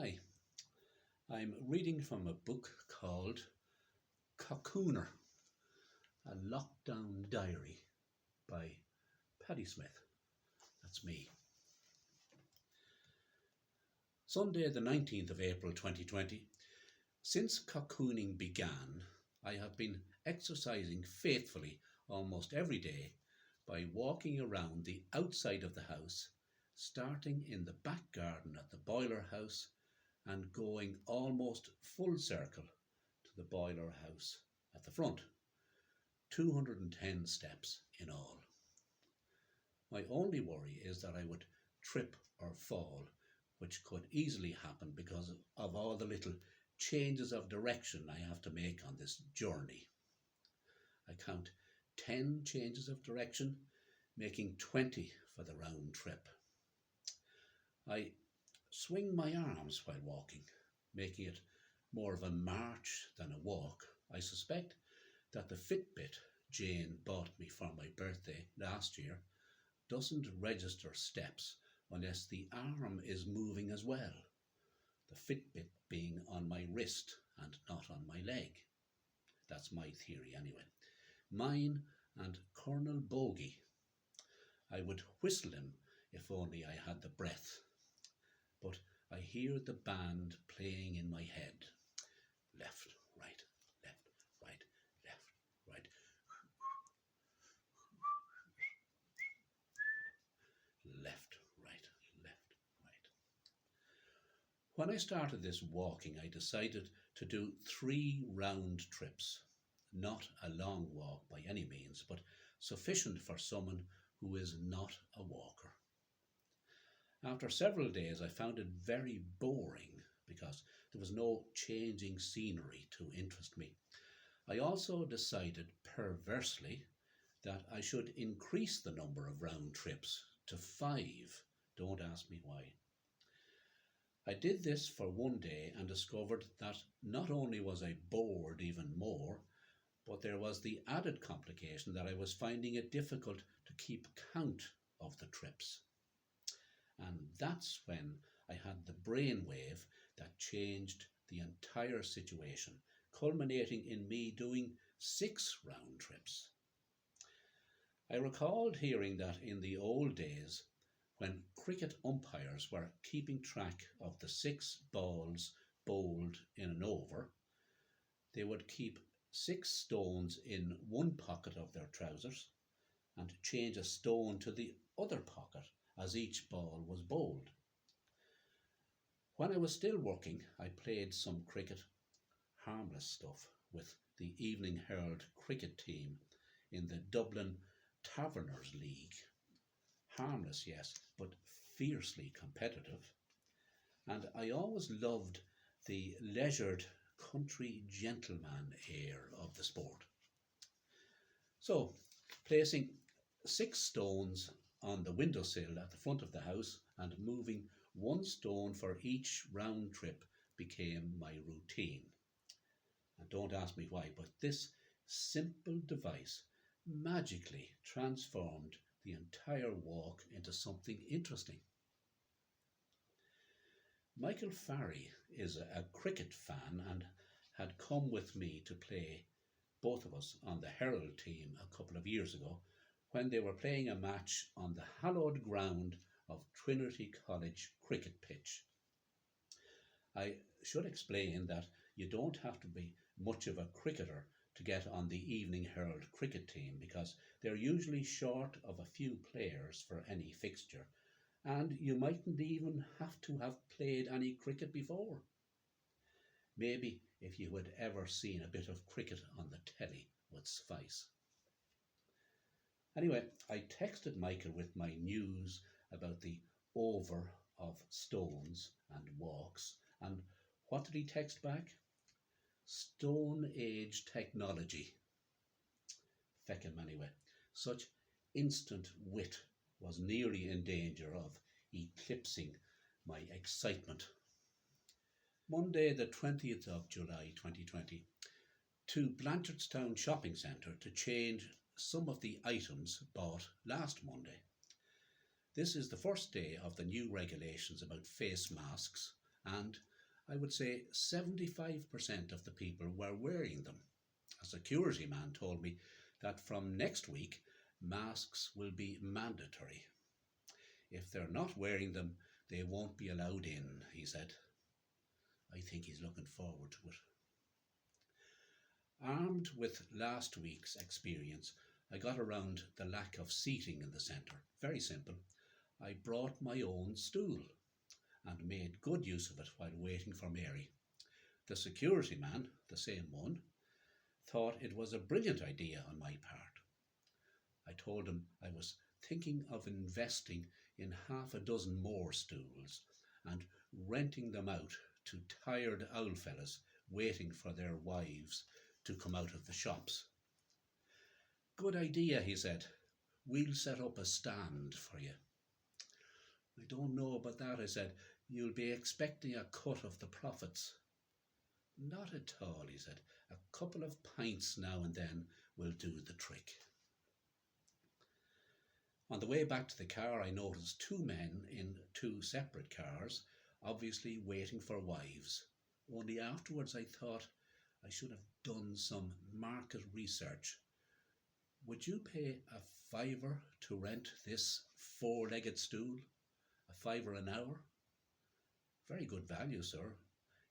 Hi, I'm reading from a book called Cocooner, a lockdown diary by Paddy Smith. That's me. Sunday, the 19th of April 2020. Since cocooning began, I have been exercising faithfully almost every day by walking around the outside of the house, starting in the back garden at the boiler house and going almost full circle to the boiler house at the front. 210 steps in all. My only worry is that I would trip or fall, which could easily happen because of all the little changes of direction I have to make on this journey. I count 10 changes of direction, making 20 for the round trip. I swing my arms while walking, making it more of a march than a walk. I suspect that the Fitbit Jane bought me for my birthday last year doesn't register steps unless the arm is moving as well, the Fitbit being on my wrist and not on my leg. That's my theory anyway. Mine and Colonel Bogey. I would whistle him if only I had the breath. But I hear the band playing in my head. Left, right, left, right, left, right. Left, right, left, right. When I started this walking, I decided to do 3 round trips. Not a long walk by any means, but sufficient for someone who is not a walker. After several days, I found it very boring because there was no changing scenery to interest me. I also decided perversely that I should increase the number of round trips to 5. Don't ask me why. I did this for one day and discovered that not only was I bored even more, but there was the added complication that I was finding it difficult to keep count of the trips. And that's when I had the brainwave that changed the entire situation, culminating in me doing 6 round trips. I recalled hearing that in the old days, when cricket umpires were keeping track of the 6 balls bowled in an over, they would keep 6 stones in one pocket of their trousers and change a stone to the other pocket as each ball was bowled. When I was still working, I played some cricket, harmless stuff, with the Evening Herald cricket team in the Dublin Taverners League. Harmless, yes, but fiercely competitive. And I always loved the leisured country gentleman air of the sport. So, placing 6 stones on the windowsill at the front of the house and moving 1 stone for each round trip became my routine. And don't ask me why, but this simple device magically transformed the entire walk into something interesting. Michael Farry is a cricket fan and had come with me to play, both of us, on the Herald team a couple of years ago when they were playing a match on the hallowed ground of Trinity College cricket pitch. I should explain that you don't have to be much of a cricketer to get on the Evening Herald cricket team because they're usually short of a few players for any fixture, and you mightn't even have to have played any cricket before. Maybe if you had ever seen a bit of cricket on the telly would suffice. Anyway, I texted Michael with my news about the over of stones and walks, and what did he text back? Stone Age technology. Feck him anyway. Such instant wit was nearly in danger of eclipsing my excitement. Monday, the 20th of July 2020, to Blanchardstown Shopping Centre to change some of the items bought last Monday. This is the first day of the new regulations about face masks, and I would say 75% of the people were wearing them. A security man told me that from next week, masks will be mandatory. If they're not wearing them, they won't be allowed in, he said. I think he's looking forward to it. Armed with last week's experience, I got around the lack of seating in the centre. Very simple. I brought my own stool and made good use of it while waiting for Mary. The security man, the same one, thought it was a brilliant idea on my part. I told him I was thinking of investing in half a dozen more stools and renting them out to tired owl fellas waiting for their wives to come out of the shops. Good idea, he said. We'll set up a stand for you. I don't know about that, I said. You'll be expecting a cut of the profits. Not at all, he said. A couple of pints now and then will do the trick. On the way back to the car, I noticed two men in two separate cars, obviously waiting for wives. Only afterwards I thought I should have done some market research. Would you pay a £5 to rent this four-legged stool? A £5 an hour? Very good value, sir.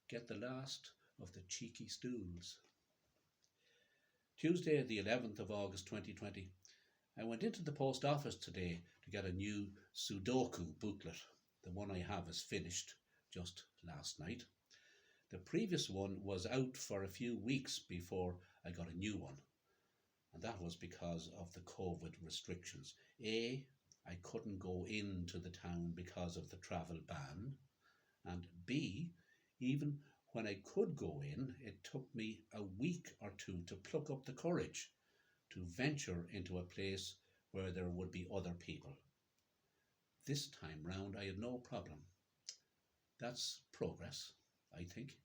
Get the last of the cheeky stools. Tuesday, the 11th of August 2020. I went into the post office today to get a new Sudoku booklet. The one I have is finished just last night. The previous one was out for a few weeks before I got a new one. And that was because of the COVID restrictions. A, I couldn't go into the town because of the travel ban. And B, even when I could go in, it took me a week or two to pluck up the courage to venture into a place where there would be other people. This time round, I had no problem. That's progress, I think.